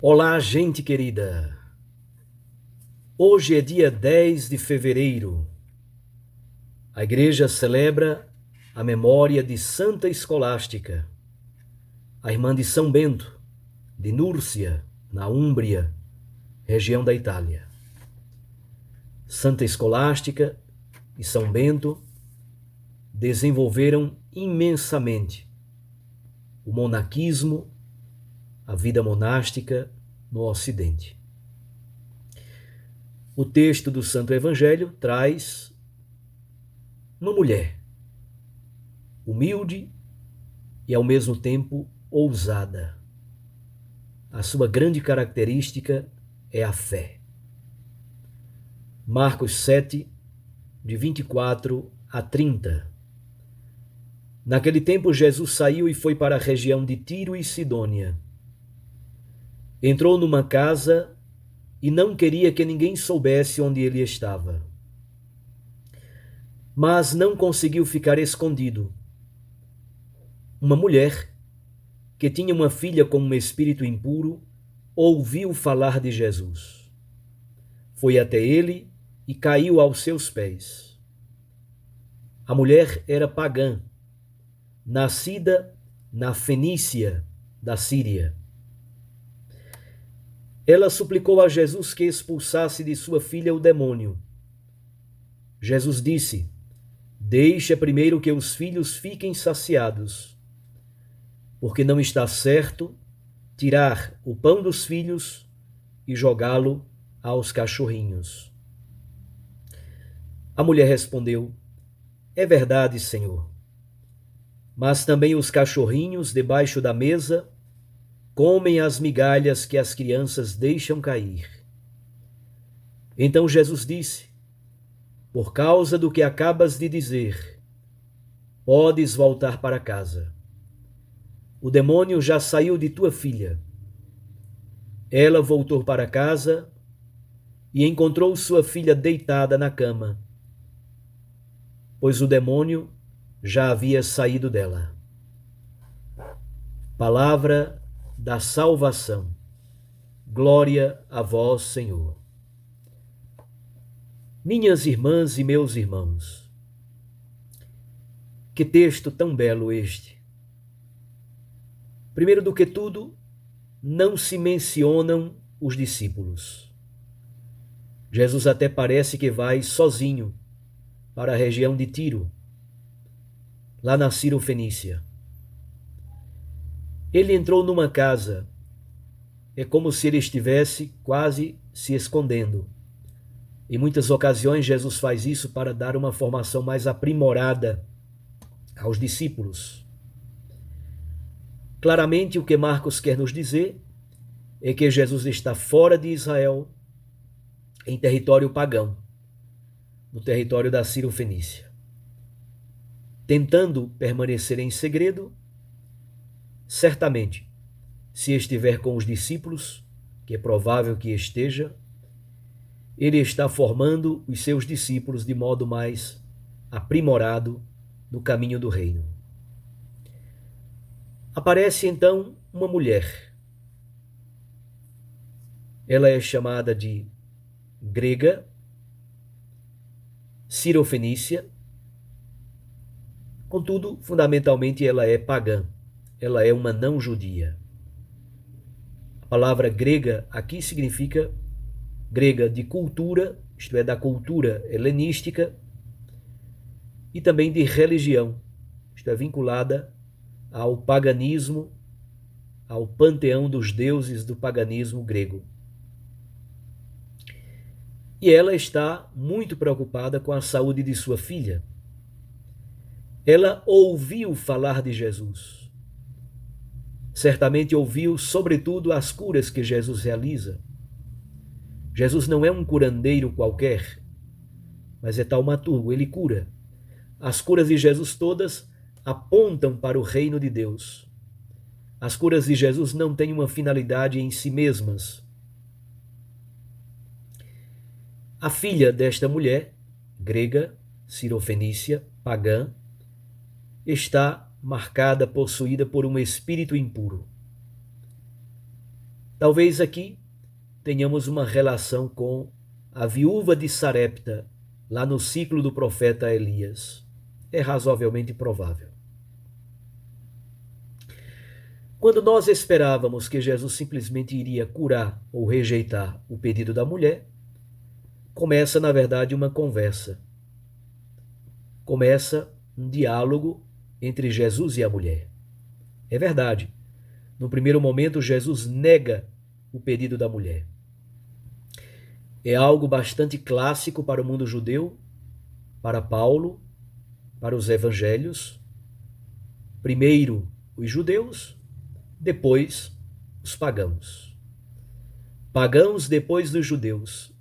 Olá, gente querida! Hoje é dia 10 de fevereiro. A igreja celebra a memória de Santa Escolástica, a irmã de São Bento, de Núrcia, na Úmbria, região da Itália. Santa Escolástica e São Bento desenvolveram imensamente o monaquismo, a vida monástica no Ocidente. O texto do Santo Evangelho traz uma mulher humilde e ao mesmo tempo ousada. A sua grande característica é a fé. Marcos 7, de 24 a 30. Naquele tempo, Jesus saiu e foi para a região de Tiro e Sidônia. Entrou numa casa e não queria que ninguém soubesse onde ele estava. Mas não conseguiu ficar escondido. Uma mulher, que tinha uma filha com um espírito impuro, ouviu falar de Jesus. Foi até ele e caiu aos seus pés. A mulher era pagã, nascida na Fenícia da Síria. Ela suplicou a Jesus que expulsasse de sua filha o demônio. Jesus disse: "Deixa primeiro que os filhos fiquem saciados, porque não está certo tirar o pão dos filhos e jogá-lo aos cachorrinhos." A mulher respondeu: "É verdade, Senhor, mas também os cachorrinhos debaixo da mesa comem as migalhas que as crianças deixam cair." Então Jesus disse: "Por causa do que acabas de dizer, podes voltar para casa. O demônio já saiu de tua filha." Ela voltou para casa e encontrou sua filha deitada na cama, pois o demônio já havia saído dela. Palavra da salvação. Glória a vós, Senhor. Minhas irmãs e meus irmãos, que texto tão belo este! Primeiro do que tudo, não se mencionam os discípulos. Jesus até parece que vai sozinho para a região de Tiro, lá na Ciro-Fenícia. Ele entrou numa casa, é como se ele estivesse quase se escondendo. Em muitas ocasiões, Jesus faz isso para dar uma formação mais aprimorada aos discípulos. Claramente, o que Marcos quer nos dizer é que Jesus está fora de Israel, em território pagão, no território da Ciro-Fenícia, tentando permanecer em segredo. Certamente, se estiver com os discípulos, que é provável que esteja, ele está formando os seus discípulos de modo mais aprimorado no caminho do reino. Aparece então uma mulher. Ela é chamada de grega, cirofenícia. Contudo, fundamentalmente ela é pagã. Ela é uma não judia. A palavra grega aqui significa grega de cultura, isto é, da cultura helenística, e também de religião, isto é, vinculada ao paganismo, ao panteão dos deuses do paganismo grego. E ela está muito preocupada com a saúde de sua filha. Ela ouviu falar de Jesus. Certamente ouviu, sobretudo, as curas que Jesus realiza. Jesus não é um curandeiro qualquer, mas é taumaturgo, ele cura. As curas de Jesus todas apontam para o reino de Deus. As curas de Jesus não têm uma finalidade em si mesmas. A filha desta mulher, grega, cirofenícia, pagã, está marcada, possuída por um espírito impuro. Talvez aqui tenhamos uma relação com a viúva de Sarepta, lá no ciclo do profeta Elias. É razoavelmente provável. Quando nós esperávamos que Jesus simplesmente iria curar ou rejeitar o pedido da mulher, começa, na verdade, uma conversa. Começa um diálogo entre Jesus e a mulher. É verdade. No primeiro momento, Jesus nega o pedido da mulher. É algo bastante clássico para o mundo judeu, para Paulo, para os evangelhos. Primeiro os judeus, depois os pagãos. Pagãos depois dos judeus.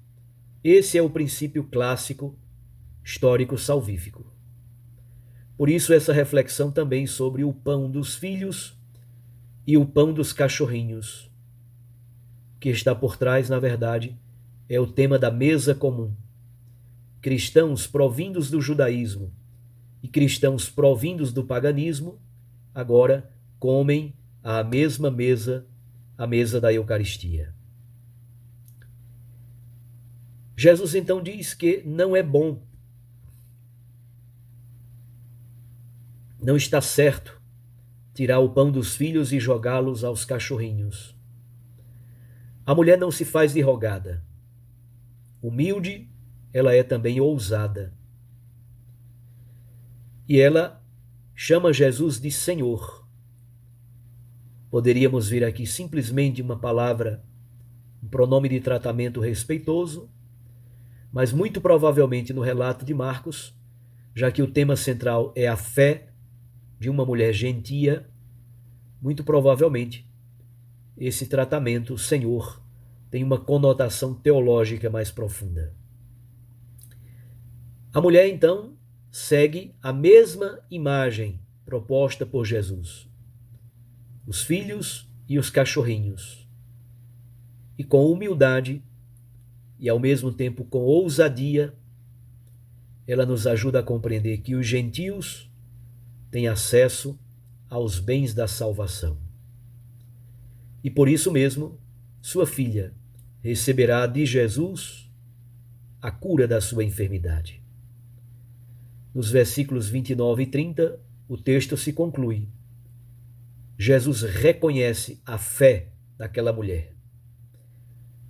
Esse é o princípio clássico, histórico salvífico. Por isso essa reflexão também sobre o pão dos filhos e o pão dos cachorrinhos. O que está por trás, na verdade, é o tema da mesa comum. Cristãos provindos do judaísmo e cristãos provindos do paganismo agora comem à mesma mesa, a mesa da Eucaristia. Jesus então diz que não é bom, não está certo tirar o pão dos filhos e jogá-los aos cachorrinhos. A mulher não se faz de rogada. Humilde, ela é também ousada. E ela chama Jesus de Senhor. Poderíamos ver aqui simplesmente uma palavra, um pronome de tratamento respeitoso, mas muito provavelmente no relato de Marcos, já que o tema central é a fé de uma mulher gentia, muito provavelmente esse tratamento, Senhor, tem uma conotação teológica mais profunda. A mulher, então, segue a mesma imagem proposta por Jesus. Os filhos e os cachorrinhos. E com humildade e ao mesmo tempo com ousadia, ela nos ajuda a compreender que os gentios têm acesso aos bens da salvação. E por isso mesmo, sua filha receberá de Jesus a cura da sua enfermidade. Nos versículos 29 e 30, o texto se conclui. Jesus reconhece a fé daquela mulher.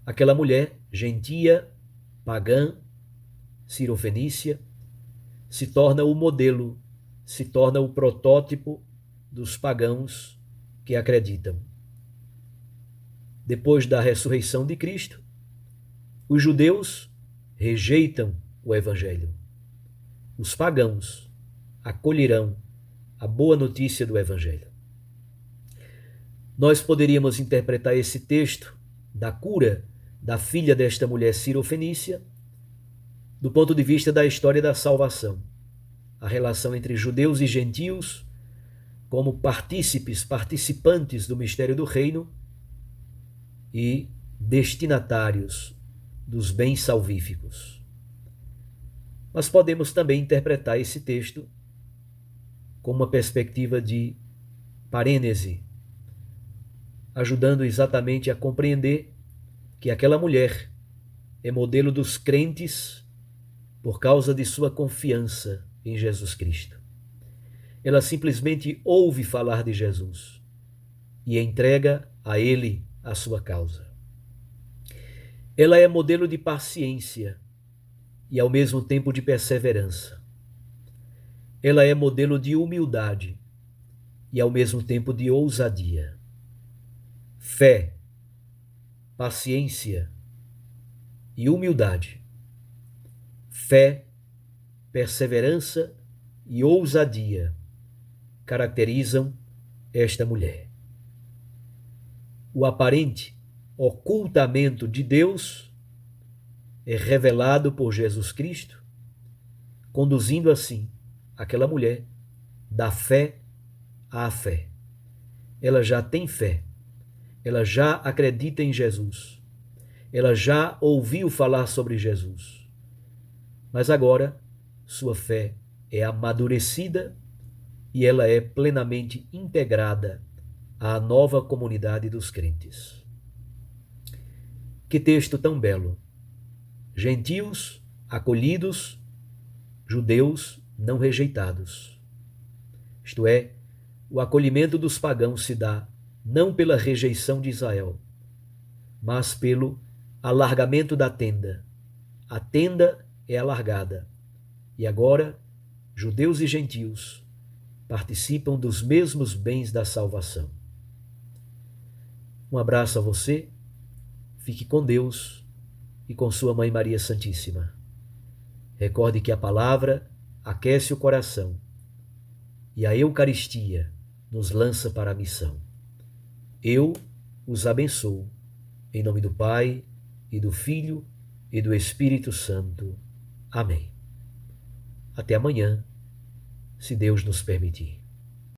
Aquela mulher gentia, pagã, cirofenícia, se torna o modelo, se torna o protótipo dos pagãos que acreditam. Depois da ressurreição de Cristo, os judeus rejeitam o Evangelho. Os pagãos acolherão a boa notícia do Evangelho. Nós poderíamos interpretar esse texto da cura da filha desta mulher cirofenícia do ponto de vista da história da salvação, a relação entre judeus e gentios como participantes do mistério do reino e destinatários dos bens salvíficos. Mas podemos também interpretar esse texto com uma perspectiva de parênese, ajudando exatamente a compreender que aquela mulher é modelo dos crentes por causa de sua confiança em Jesus Cristo. Ela simplesmente ouve falar de Jesus e entrega a Ele a sua causa. Ela é modelo de paciência e ao mesmo tempo de perseverança. Ela é modelo de humildade e ao mesmo tempo de ousadia. Fé, paciência e humildade. Fé, perseverança e ousadia caracterizam esta mulher. O aparente ocultamento de Deus é revelado por Jesus Cristo, conduzindo assim aquela mulher da fé à fé. Ela já tem fé, ela já acredita em Jesus, ela já ouviu falar sobre Jesus, mas agora sua fé é amadurecida e ela é plenamente integrada à nova comunidade dos crentes. Que texto tão belo! Gentios acolhidos, judeus não rejeitados. Isto é, o acolhimento dos pagãos se dá não pela rejeição de Israel, mas pelo alargamento da tenda. A tenda é alargada. E agora, judeus e gentios participam dos mesmos bens da salvação. Um abraço a você, fique com Deus e com sua Mãe Maria Santíssima. Recorde que a palavra aquece o coração e a Eucaristia nos lança para a missão. Eu os abençoo, em nome do Pai, e do Filho, e do Espírito Santo. Amém. Até amanhã, se Deus nos permitir.